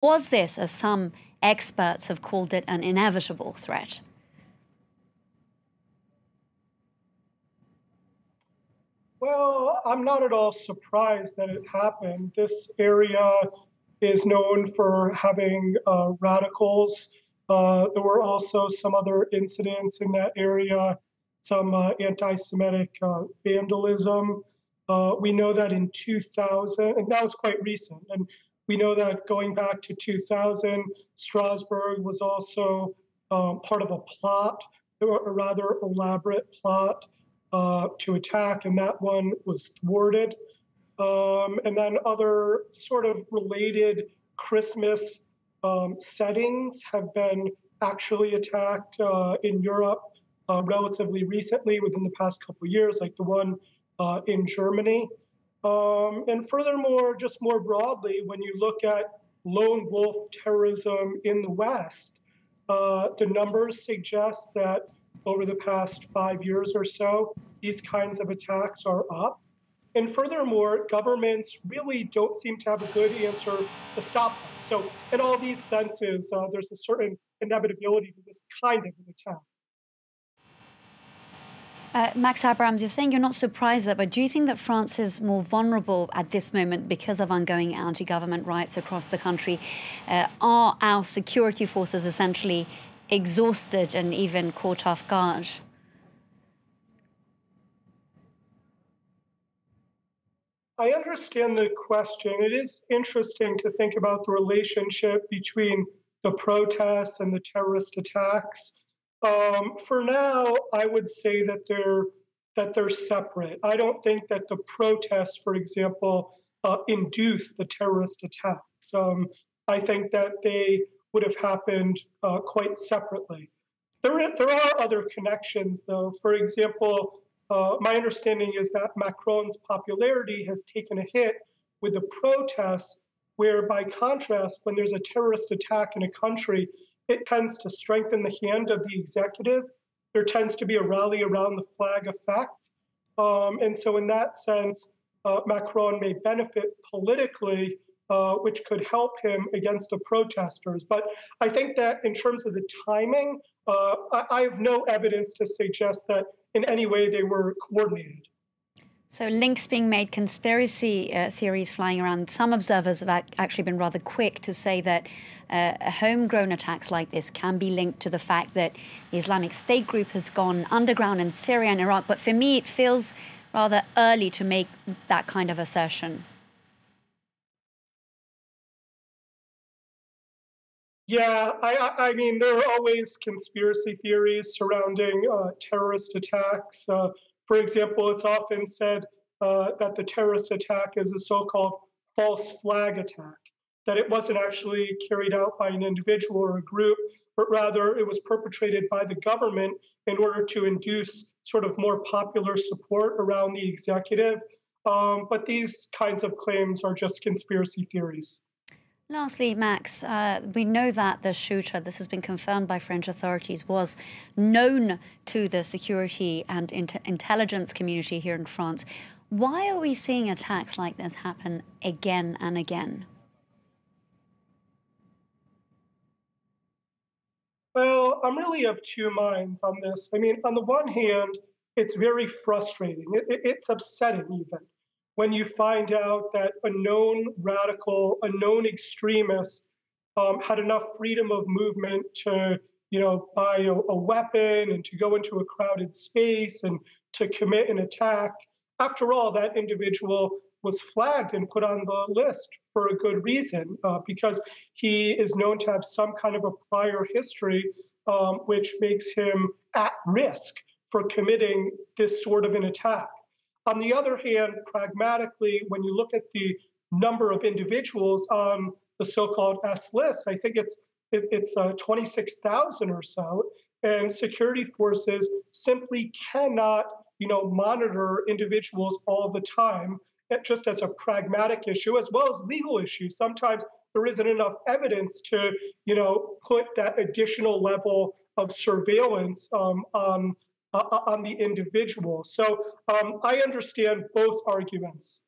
Was this, as some experts have called it, an inevitable threat? Well, I'm not at all surprised that it happened. This area is known for having radicals. There were also some other incidents in that area, some anti-Semitic vandalism. We know that in 2000, and that was quite recent, and we know that going back to 2000, Strasbourg was also part of a plot, a rather elaborate plot to attack, and that one was thwarted. And then other sort of related Christmas settings have been actually attacked in Europe relatively recently, within the past couple of years, like the one in Germany. And furthermore, just more broadly, when you look at lone wolf terrorism in the West, the numbers suggest that over the past 5 years or so, these kinds of attacks are up. And furthermore, governments really don't seem to have a good answer to stop them. So in all these senses, there's a certain inevitability to this kind of an attack. Max Abrahms, you're saying you're not surprised that, but do you think that France is more vulnerable at this moment because of ongoing anti-government riots across the country? Are our security forces essentially exhausted and even caught off guard? I understand the question. It is interesting to think about the relationship between the protests and the terrorist attacks. For now, I would say that they're separate. I don't think that the protests, for example, induced the terrorist attacks. I think that they would have happened quite separately. There are other connections, though. For example, my understanding is that Macron's popularity has taken a hit with the protests, where by contrast, when there's a terrorist attack in a country, it tends to strengthen the hand of the executive. There tends to be a rally around the flag effect. And so in that sense, Macron may benefit politically, which could help him against the protesters. But I think that in terms of the timing, I have no evidence to suggest that in any way they were coordinated. So links being made, conspiracy theories flying around. Some observers have actually been rather quick to say that homegrown attacks like this can be linked to the fact that the Islamic State group has gone underground in Syria and Iraq. But for me, it feels rather early to make that kind of assertion. Yeah, I mean, there are always conspiracy theories surrounding terrorist attacks. For example, it's often said that the terrorist attack is a so-called false flag attack, that it wasn't actually carried out by an individual or a group, but rather it was perpetrated by the government in order to induce sort of more popular support around the executive. But these kinds of claims are just conspiracy theories. Lastly, Max, we know that the shooter, this has been confirmed by French authorities, was known to the security and intelligence community here in France. Why are we seeing attacks like this happen again and again? Well, I'm really of two minds on this. I mean, on the one hand, it's very frustrating. It's upsetting even when you find out that a known radical, a known extremist had enough freedom of movement to, buy a weapon and to go into a crowded space and to commit an attack. After all, that individual was flagged and put on the list for a good reason, because he is known to have some kind of a prior history, which makes him at risk for committing this sort of an attack. On the other hand, pragmatically, when you look at the number of individuals on the so-called S list, I think it's 26,000 or so, and security forces simply cannot, monitor individuals all the time, just as a pragmatic issue as well as legal issues. Sometimes there isn't enough evidence to, put that additional level of surveillance on the individual. So I understand both arguments.